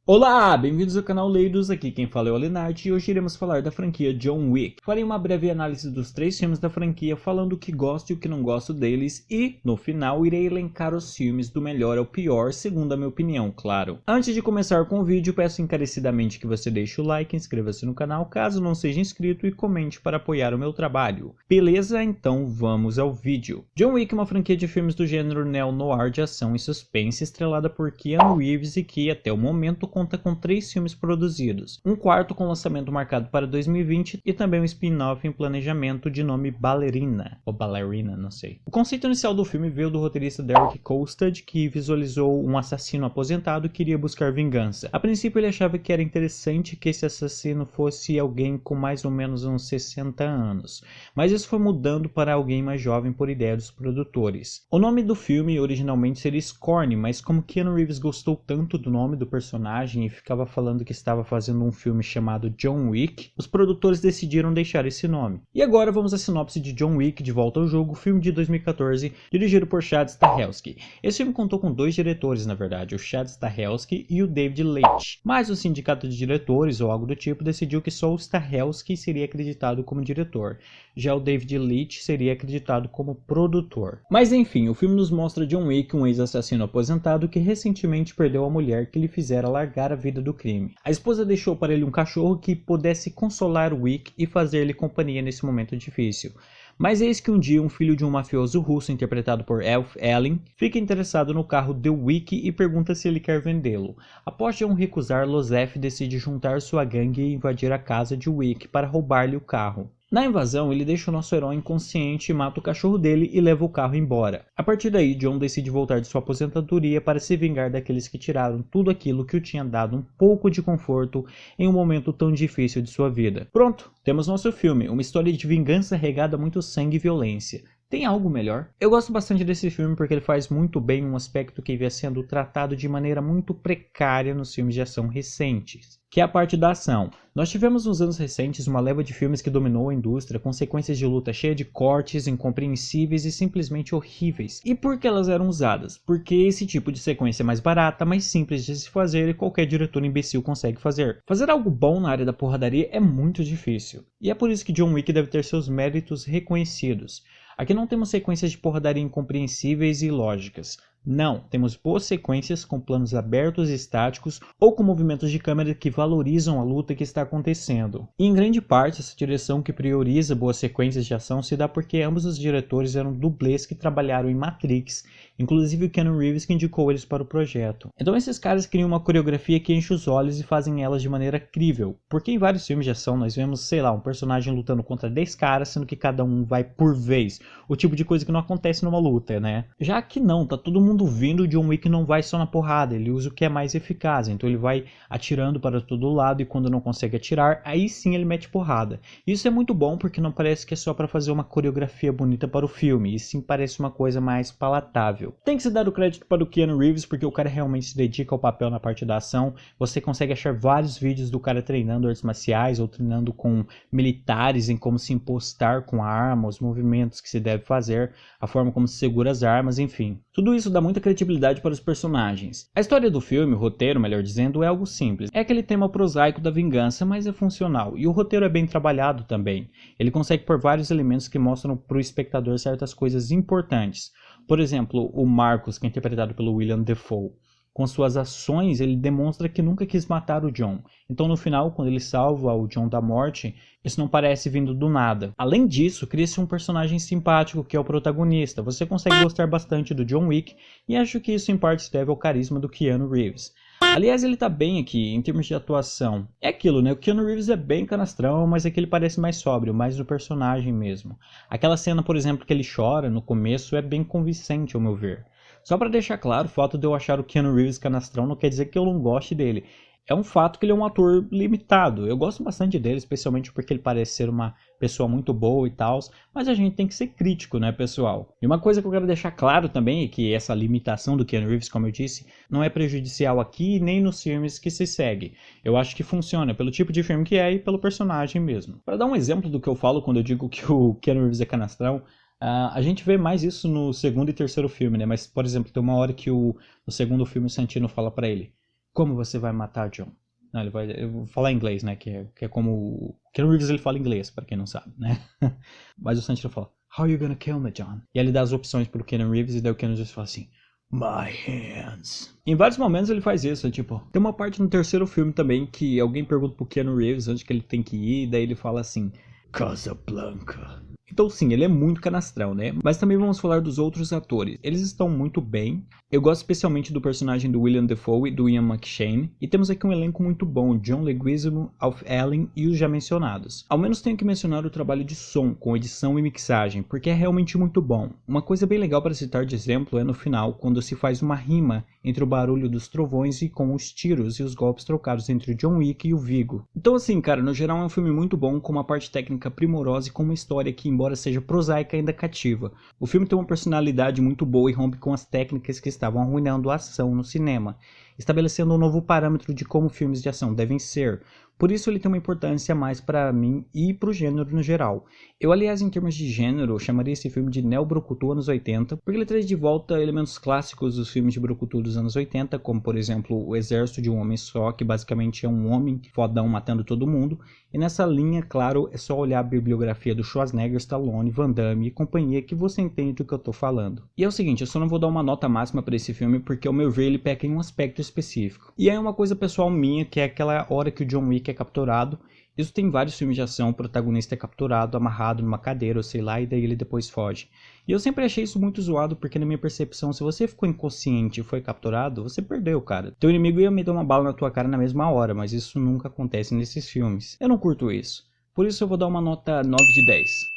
Olá, bem-vindos ao canal Leidos, aqui quem fala é o Lenart e hoje iremos falar da franquia John Wick. Farei uma breve análise dos 3 filmes da franquia, falando o que gosto e o que não gosto deles e, no final, irei elencar os filmes do melhor ao pior, segundo a minha opinião, claro. Antes de começar com o vídeo, peço encarecidamente que você deixe o like, inscreva-se no canal caso não seja inscrito e comente para apoiar o meu trabalho. Beleza? Então vamos ao vídeo. John Wick é uma franquia de filmes do gênero neo-noir de ação e suspense, estrelada por Keanu Reeves e que, até o momento, conta com 3 filmes produzidos, um quarto com lançamento marcado para 2020 e também um spin-off em planejamento de nome Ballerina, ou Ballerina, não sei. O conceito inicial do filme veio do roteirista Derek Kolstad, que visualizou um assassino aposentado que queria buscar vingança. A princípio ele achava que era interessante que esse assassino fosse alguém com mais ou menos uns 60 anos, mas isso foi mudando para alguém mais jovem por ideia dos produtores. O nome do filme originalmente seria Scorn, mas como Keanu Reeves gostou tanto do nome do personagem e ficava falando que estava fazendo um filme chamado John Wick, os produtores decidiram deixar esse nome. E agora vamos à sinopse de John Wick de Volta ao Jogo, filme de 2014, dirigido por Chad Stahelski. Esse filme contou com 2 diretores, na verdade, o Chad Stahelski e o David Leitch, mas o sindicato de diretores ou algo do tipo decidiu que só o Stahelski seria acreditado como diretor, já o David Leitch seria acreditado como produtor. Mas enfim, o filme nos mostra John Wick, um ex-assassino aposentado que recentemente perdeu a mulher que lhe fizera largar a vida do crime. A esposa deixou para ele um cachorro que pudesse consolar Wick e fazer-lhe companhia nesse momento difícil. Mas eis que um dia um filho de um mafioso russo interpretado por Elf Allen fica interessado no carro de Wick e pergunta se ele quer vendê-lo. Após John recusar, Lozef decide juntar sua gangue e invadir a casa de Wick para roubar-lhe o carro. Na invasão, ele deixa o nosso herói inconsciente, mata o cachorro dele e leva o carro embora. A partir daí, John decide voltar de sua aposentadoria para se vingar daqueles que tiraram tudo aquilo que o tinha dado um pouco de conforto em um momento tão difícil de sua vida. Pronto, temos nosso filme, uma história de vingança regada a muito sangue e violência. Tem algo melhor? Eu gosto bastante desse filme porque ele faz muito bem um aspecto que vinha sendo tratado de maneira muito precária nos filmes de ação recentes, que é a parte da ação. Nós tivemos nos anos recentes uma leva de filmes que dominou a indústria, com sequências de luta cheias de cortes, incompreensíveis e simplesmente horríveis. E por que elas eram usadas? Porque esse tipo de sequência é mais barata, mais simples de se fazer e qualquer diretor imbecil consegue fazer. Fazer algo bom na área da porradaria é muito difícil. E é por isso que John Wick deve ter seus méritos reconhecidos. Aqui não temos sequências de porradaria incompreensíveis e ilógicas. Não, temos boas sequências com planos abertos e estáticos ou com movimentos de câmera que valorizam a luta que está acontecendo. E em grande parte essa direção que prioriza boas sequências de ação se dá porque ambos os diretores eram dublês que trabalharam em Matrix, inclusive o Keanu Reeves que indicou eles para o projeto. Então esses caras criam uma coreografia que enche os olhos e fazem elas de maneira crível, porque em vários filmes de ação nós vemos, sei lá, um personagem lutando contra 10 caras, sendo que cada um vai por vez, o tipo de coisa que não acontece numa luta, né? Já que não, tá todo mundo vindo, John Wick não vai só na porrada, ele usa o que é mais eficaz, então ele vai atirando para todo lado e quando não consegue atirar, aí sim ele mete porrada. Isso é muito bom porque não parece que é só para fazer uma coreografia bonita para o filme, e sim parece uma coisa mais palatável. Tem que se dar o crédito para o Keanu Reeves porque o cara realmente se dedica ao papel na parte da ação, você consegue achar vários vídeos do cara treinando artes marciais ou treinando com militares em como se impostar com a arma, os movimentos que se deve fazer, a forma como se segura as armas, enfim. Tudo isso dá muita criatividade para os personagens. A história do filme, o roteiro, melhor dizendo, é algo simples. É aquele tema prosaico da vingança, mas é funcional. E o roteiro é bem trabalhado também. Ele consegue pôr vários elementos que mostram para o espectador certas coisas importantes. Por exemplo, o Marcus, que é interpretado pelo William Dafoe. Com suas ações, ele demonstra que nunca quis matar o John. Então, no final, quando ele salva o John da morte, isso não parece vindo do nada. Além disso, cria-se um personagem simpático que é o protagonista. Você consegue gostar bastante do John Wick e acho que isso em parte se deve ao carisma do Keanu Reeves. Aliás, ele tá bem aqui, em termos de atuação. É aquilo, né? O Keanu Reeves é bem canastrão, mas aqui ele parece mais sóbrio, mais do personagem mesmo. Aquela cena, por exemplo, que ele chora no começo é bem convincente, ao meu ver. Só para deixar claro, o fato de eu achar o Keanu Reeves canastrão não quer dizer que eu não goste dele. É um fato que ele é um ator limitado. Eu gosto bastante dele, especialmente porque ele parece ser uma pessoa muito boa e tal. Mas a gente tem que ser crítico, né, pessoal? E uma coisa que eu quero deixar claro também é que essa limitação do Keanu Reeves, como eu disse, não é prejudicial aqui nem nos filmes que se segue. Eu acho que funciona pelo tipo de filme que é e pelo personagem mesmo. Para dar um exemplo do que eu falo quando eu digo que o Keanu Reeves é canastrão, a gente vê mais isso no segundo e terceiro filme, né? Mas, por exemplo, tem uma hora que no segundo filme o Santino fala pra ele: como você vai matar John? Não, eu vou falar em inglês, né, que é como o Keanu Reeves, ele fala inglês, pra quem não sabe, né? Mas o Santino fala, how are you gonna kill me, John? E ele dá as opções pro Keanu Reeves, e daí o Keanu Reeves fala assim, my hands. Em vários momentos ele faz isso, tipo, tem uma parte no terceiro filme também que alguém pergunta pro Keanu Reeves onde que ele tem que ir, e daí ele fala assim, Casablanca. Então sim, ele é muito canastrão, né? Mas também vamos falar dos outros atores. Eles estão muito bem. Eu gosto especialmente do personagem do William Dafoe e do Ian McShane. E temos aqui um elenco muito bom, John Leguizamo, Alf Allen e os já mencionados. Ao menos tenho que mencionar o trabalho de som, com edição e mixagem, porque é realmente muito bom. Uma coisa bem legal para citar de exemplo é no final, quando se faz uma rima entre o barulho dos trovões e com os tiros e os golpes trocados entre o John Wick e o Viggo. Então assim, cara, no geral é um filme muito bom, com uma parte técnica primorosa e com uma história que, embora seja prosaica, ainda cativa. O filme tem uma personalidade muito boa e rompe com as técnicas que estavam arruinando a ação no cinema, estabelecendo um novo parâmetro de como filmes de ação devem ser. Por isso ele tem uma importância a mais para mim e para o gênero no geral. Eu, aliás, em termos de gênero, chamaria esse filme de neo-brucutu anos 80, porque ele traz de volta elementos clássicos dos filmes de brucutu dos anos 80, como por exemplo o exército de um homem só, que basicamente é um homem fodão matando todo mundo. E nessa linha, claro, é só olhar a bibliografia do Schwarzenegger, Stallone, Van Damme e companhia que você entende do que eu tô falando. E é o seguinte, eu só não vou dar uma nota máxima para esse filme porque ao meu ver ele peca em um aspecto específico. E é uma coisa pessoal minha, que é aquela hora que o John Wick é capturado. Isso tem vários filmes de ação, o protagonista é capturado, amarrado numa cadeira ou sei lá, e daí ele depois foge. E eu sempre achei isso muito zoado, porque na minha percepção, se você ficou inconsciente e foi capturado, você perdeu, cara. Teu inimigo ia meter uma bala na tua cara na mesma hora, mas isso nunca acontece nesses filmes. Eu não curto isso. Por isso eu vou dar uma nota 9 de 10.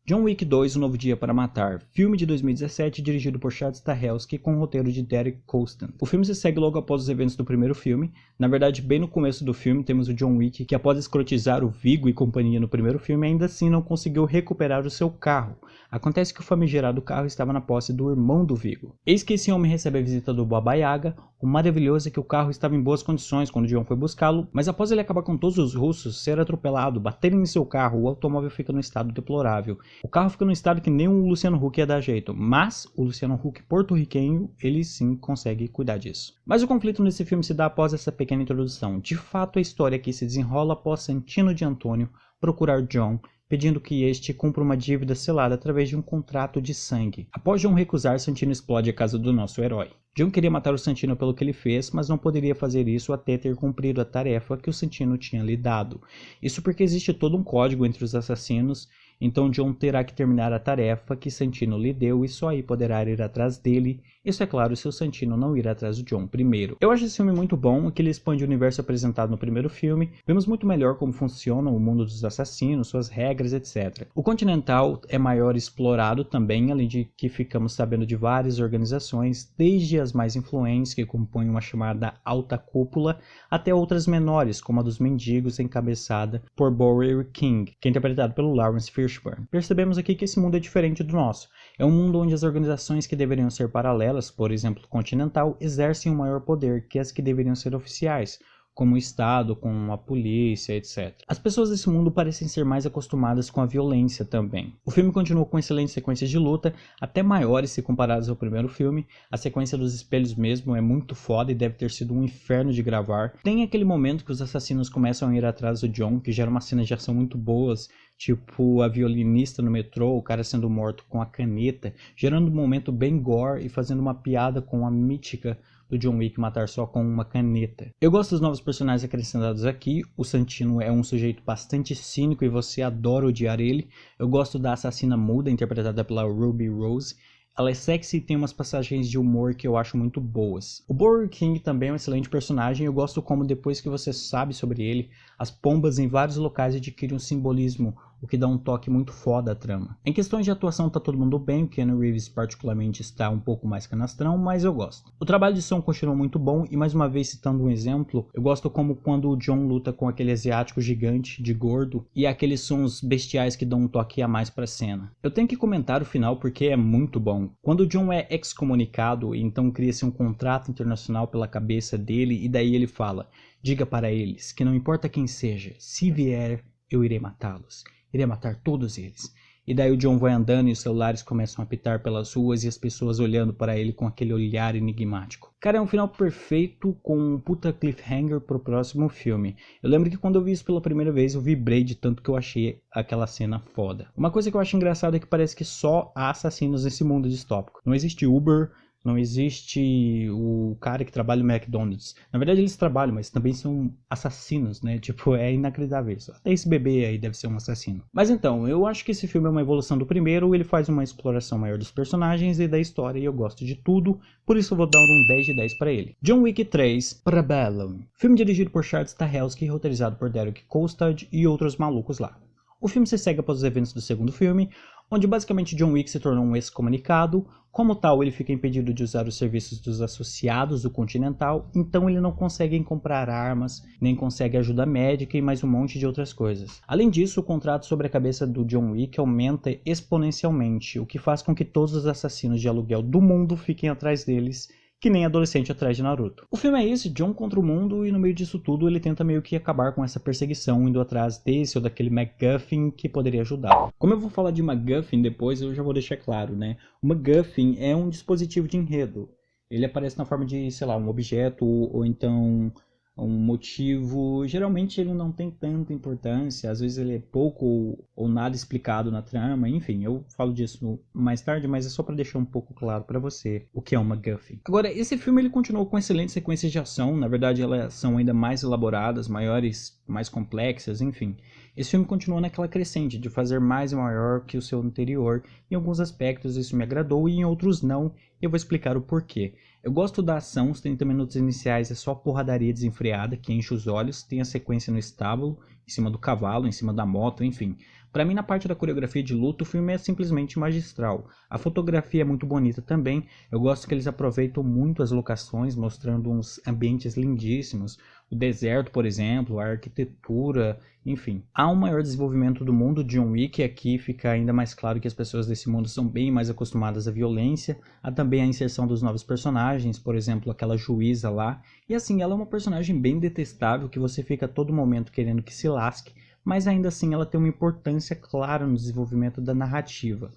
John Wick 2, Um Novo Dia para Matar, filme de 2017 dirigido por Chad Stahelski com roteiro de Derek Kolstad. O filme se segue logo após os eventos do primeiro filme. Na verdade, bem no começo do filme temos o John Wick que, após escrotizar o Viggo e companhia no primeiro filme, ainda assim não conseguiu recuperar o seu carro. Acontece que o famigerado carro estava na posse do irmão do Viggo. Eis que esse homem recebe a visita do Baba Yaga. O maravilhoso é que o carro estava em boas condições quando John foi buscá-lo, mas após ele acabar com todos os russos, ser atropelado, baterem em seu carro, o automóvel fica no estado deplorável. O carro fica no estado que nem o Luciano Huck ia dar jeito, mas o Luciano Huck porto-riquenho, ele sim consegue cuidar disso. Mas o conflito nesse filme se dá após essa pequena introdução. De fato, a história aqui se desenrola após Santino de Antônio procurar John, pedindo que este cumpra uma dívida selada através de um contrato de sangue. Após John recusar, Santino explode a casa do nosso herói. John queria matar o Santino pelo que ele fez, mas não poderia fazer isso até ter cumprido a tarefa que o Santino tinha lhe dado. Isso porque existe todo um código entre os assassinos, então John terá que terminar a tarefa que Santino lhe deu e só aí poderá ir atrás dele. Isso é claro se o Santino não ir atrás do John primeiro. Eu acho esse filme muito bom, que ele expande o universo apresentado no primeiro filme. Vemos muito melhor como funciona o mundo dos assassinos, suas regras, etc. O Continental é maior explorado também, além de que ficamos sabendo de várias organizações, desde as mais influentes que compõem uma chamada Alta Cúpula, até outras menores, como a dos mendigos, encabeçada por Bowery King, que é interpretado pelo Lawrence Fishburne. Percebemos aqui que esse mundo é diferente do nosso. É um mundo onde as organizações que deveriam ser paralelas, por exemplo, Continental, exercem um maior poder que as que deveriam ser oficiais, como o Estado, com a polícia, etc. As pessoas desse mundo parecem ser mais acostumadas com a violência também. O filme continua com excelentes sequências de luta, até maiores se comparadas ao primeiro filme. A sequência dos espelhos mesmo é muito foda e deve ter sido um inferno de gravar. Tem aquele momento que os assassinos começam a ir atrás do John, que gera uma cena de ação muito boas, tipo a violinista no metrô, o cara sendo morto com a caneta, gerando um momento bem gore e fazendo uma piada com a mítica do John Wick matar só com uma caneta. Eu gosto dos novos personagens acrescentados aqui. O Santino é um sujeito bastante cínico e você adora odiar ele. Eu gosto da assassina muda, interpretada pela Ruby Rose. Ela é sexy e tem umas passagens de humor que eu acho muito boas. O Bowery King também é um excelente personagem. Eu gosto como depois que você sabe sobre ele, as pombas em vários locais adquirem um simbolismo, o que dá um toque muito foda à trama. Em questões de atuação tá todo mundo bem, o Keanu Reeves particularmente está um pouco mais canastrão, mas eu gosto. O trabalho de som continua muito bom e mais uma vez citando um exemplo, eu gosto como quando o John luta com aquele asiático gigante de gordo e aqueles sons bestiais que dão um toque a mais pra cena. Eu tenho que comentar o final porque é muito bom. Quando o John é excomunicado, então cria-se um contrato internacional pela cabeça dele e daí ele fala: diga para eles que não importa quem seja, se vier eu irei matá-los. Irei matar todos eles. E daí o John vai andando e os celulares começam a apitar pelas ruas e as pessoas olhando para ele com aquele olhar enigmático. Cara, é um final perfeito com um puta cliffhanger pro próximo filme. Eu lembro que quando eu vi isso pela primeira vez eu vibrei de tanto que eu achei aquela cena foda. Uma coisa que eu acho engraçada é que parece que só há assassinos nesse mundo distópico. Não existe Uber, não existe o cara que trabalha no McDonald's. Na verdade eles trabalham, mas também são assassinos, né? Tipo, é inacreditável isso. Até esse bebê aí deve ser um assassino. Mas então, eu acho que esse filme é uma evolução do primeiro. Ele faz uma exploração maior dos personagens e da história. E eu gosto de tudo. Por isso eu vou dar um 10 de 10 pra ele. John Wick 3, Parabellum. Filme dirigido por Chad Stahelski e roteirizado por Derek Kolstad e outros malucos lá. O filme se segue após os eventos do segundo filme, onde basicamente John Wick se tornou um ex-comunicado. Como tal, ele fica impedido de usar os serviços dos associados do Continental, então ele não consegue comprar armas, nem consegue ajuda médica e mais um monte de outras coisas. Além disso, o contrato sobre a cabeça do John Wick aumenta exponencialmente, o que faz com que todos os assassinos de aluguel do mundo fiquem atrás deles, que nem adolescente atrás de Naruto. O filme é esse, John contra o mundo, e no meio disso tudo ele tenta meio que acabar com essa perseguição, indo atrás desse ou daquele MacGuffin que poderia ajudá-lo. Como eu vou falar de MacGuffin depois, eu já vou deixar claro, né? O MacGuffin é um dispositivo de enredo. Ele aparece na forma de, sei lá, um objeto ou então um motivo. Geralmente ele não tem tanta importância, às vezes ele é pouco ou nada explicado na trama, enfim, eu falo disso mais tarde, mas é só para deixar um pouco claro para você o que é uma MacGuffin. Agora, esse filme ele continuou com excelentes sequências de ação, na verdade elas são ainda mais elaboradas, maiores, mais complexas, enfim. Esse filme continua naquela crescente de fazer mais e maior que o seu anterior. Em alguns aspectos isso me agradou e em outros não, e eu vou explicar o porquê. Eu gosto da ação, os 30 minutos iniciais é só porradaria desenfreada que enche os olhos, tem a sequência no estábulo, em cima do cavalo, em cima da moto, enfim. Pra mim, na parte da coreografia de luta, o filme é simplesmente magistral. A fotografia é muito bonita também, eu gosto que eles aproveitam muito as locações, mostrando uns ambientes lindíssimos. O deserto, por exemplo, a arquitetura, enfim. Há um maior desenvolvimento do mundo de John Wick e aqui fica ainda mais claro que as pessoas desse mundo são bem mais acostumadas à violência. Há também a inserção dos novos personagens, por exemplo, aquela juíza lá. E assim, ela é uma personagem bem detestável que você fica a todo momento querendo que se lasque, mas ainda assim ela tem uma importância clara no desenvolvimento da narrativa.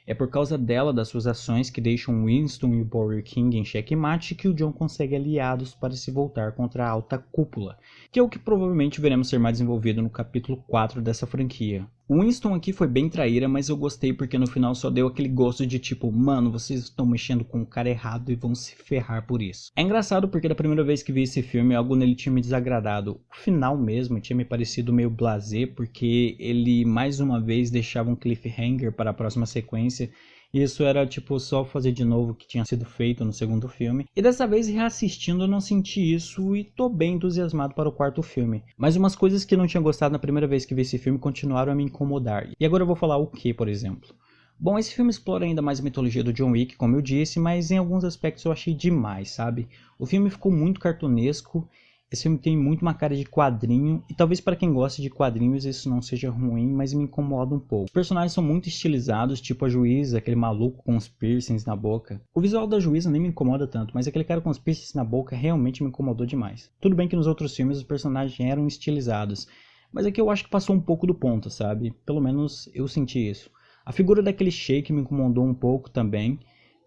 É por causa dela, das suas ações que deixam Winston e o Warrior King em xeque-mate, que o John consegue aliados para se voltar contra a alta cúpula, que é o que provavelmente veremos ser mais desenvolvido no capítulo 4 dessa franquia. O Winston aqui foi bem traíra, mas eu gostei porque no final só deu aquele gosto de tipo, mano, vocês estão mexendo com o cara errado e vão se ferrar por isso. É engraçado porque da primeira vez que vi esse filme, algo nele tinha me desagradado. O final mesmo tinha me parecido meio blasé, porque ele mais uma vez deixava um cliffhanger para a próxima sequência. Isso era tipo só fazer de novo o que tinha sido feito no segundo filme. E dessa vez reassistindo eu não senti isso e tô bem entusiasmado para o quarto filme. Mas umas coisas que eu não tinha gostado na primeira vez que vi esse filme continuaram a me incomodar. E agora eu vou falar o que, por exemplo? Bom, esse filme explora ainda mais a mitologia do John Wick, como eu disse, mas em alguns aspectos eu achei demais, sabe? O filme ficou muito cartunesco. Esse filme tem muito uma cara de quadrinho, e talvez para quem gosta de quadrinhos isso não seja ruim, mas me incomoda um pouco. Os personagens são muito estilizados, tipo a juíza, aquele maluco com os piercings na boca. O visual da juíza nem me incomoda tanto, mas aquele cara com os piercings na boca realmente me incomodou demais. Tudo bem que nos outros filmes os personagens eram estilizados, mas aqui eu acho que passou um pouco do ponto, sabe? Pelo menos eu senti isso. A figura daquele Sheik me incomodou um pouco também.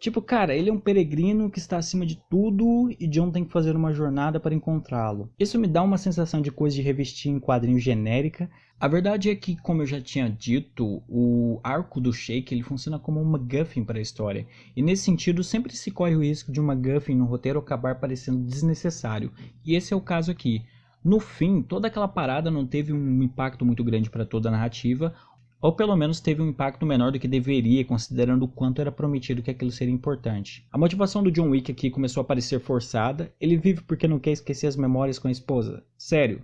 Tipo, cara, ele é um peregrino que está acima de tudo e John tem que fazer uma jornada para encontrá-lo. Isso me dá uma sensação de coisa de revestir em quadrinho genérica. A verdade é que, como eu já tinha dito, o arco do Sheik ele funciona como um MacGuffin para a história. E nesse sentido, sempre se corre o risco de um MacGuffin no roteiro acabar parecendo desnecessário. E esse é o caso aqui. No fim, toda aquela parada não teve um impacto muito grande para toda a narrativa, ou pelo menos teve um impacto menor do que deveria, considerando o quanto era prometido que aquilo seria importante. A motivação do John Wick aqui começou a parecer forçada. Ele vive porque não quer esquecer as memórias com a esposa. Sério.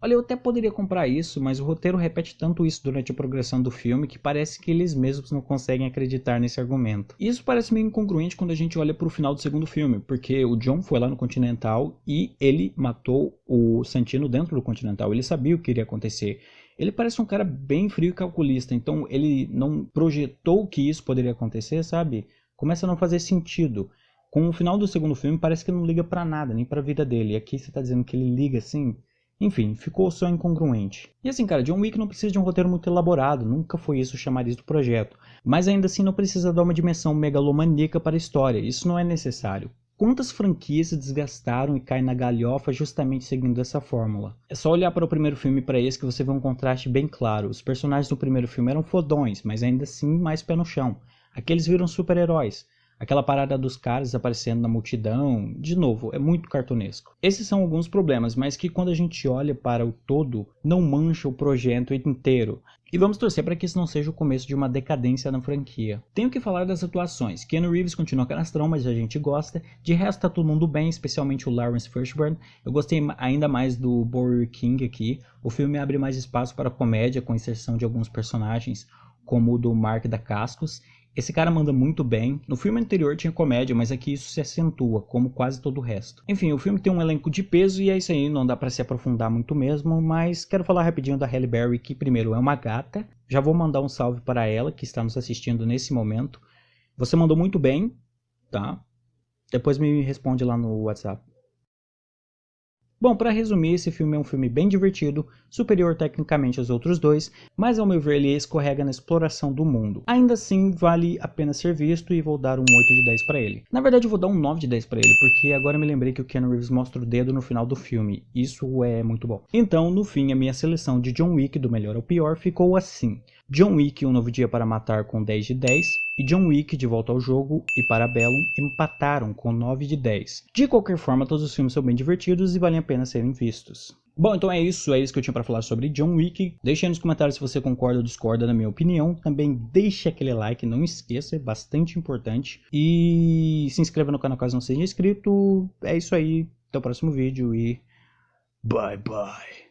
Olha, eu até poderia comprar isso, mas o roteiro repete tanto isso durante a progressão do filme que parece que eles mesmos não conseguem acreditar nesse argumento. E isso parece meio incongruente quando a gente olha para o final do segundo filme, porque o John foi lá no Continental e ele matou o Santino dentro do Continental. Ele sabia o que iria acontecer. Ele parece um cara bem frio e calculista, então ele não projetou que isso poderia acontecer, sabe? Começa a não fazer sentido. Com o final do segundo filme parece que não liga pra nada, nem pra vida dele. E aqui você tá dizendo que ele liga assim? Enfim, ficou só incongruente. E assim, cara, John Wick não precisa de um roteiro muito elaborado, nunca foi isso o chamariz do projeto. Mas ainda assim não precisa dar uma dimensão megalomaníaca para a história, isso não é necessário. Quantas franquias se desgastaram e caem na galhofa justamente seguindo essa fórmula? É só olhar para o primeiro filme e para esse que você vê um contraste bem claro. Os personagens do primeiro filme eram fodões, mas ainda assim mais pé no chão. Aqui eles viram super-heróis. Aquela parada dos caras aparecendo na multidão, de novo, é muito cartunesco. Esses são alguns problemas, mas que quando a gente olha para o todo, não mancha o projeto inteiro. E vamos torcer para que isso não seja o começo de uma decadência na franquia. Tenho que falar das atuações. Keanu Reeves continua canastrão, mas a gente gosta. De resto tá todo mundo bem, especialmente o Lawrence Fishburne. Eu gostei ainda mais do Burger King aqui. O filme abre mais espaço para comédia, com inserção de alguns personagens, como o do Mark Dacascos. Esse cara manda muito bem. No filme anterior tinha comédia, mas aqui isso se acentua, como quase todo o resto. Enfim, o filme tem um elenco de peso e é isso aí, não dá pra se aprofundar muito mesmo, mas quero falar rapidinho da Halle Berry, que primeiro é uma gata. Já vou mandar um salve para ela, que está nos assistindo nesse momento. Você mandou muito bem, tá? Depois me responde lá no WhatsApp. Bom, para resumir, esse filme é um filme bem divertido, superior tecnicamente aos outros dois, mas ao meu ver ele escorrega na exploração do mundo. Ainda assim, vale a pena ser visto e vou dar um 8 de 10 para ele. Na verdade eu vou dar um 9 de 10 para ele, porque agora me lembrei que o Keanu Reeves mostra o dedo no final do filme. Isso é muito bom. Então, no fim, a minha seleção de John Wick, do melhor ao pior, ficou assim. John Wick, Um Novo Dia para Matar, com 10 de 10, e John Wick, De Volta ao Jogo e Parabellum empataram com 9 de 10. De qualquer forma, todos os filmes são bem divertidos e valem a pena serem vistos. Bom, então é isso que eu tinha para falar sobre John Wick. Deixe aí nos comentários se você concorda ou discorda da minha opinião. Também deixe aquele like, não esqueça, é bastante importante. E se inscreva no canal caso não seja inscrito. É isso aí, até o próximo vídeo e bye bye.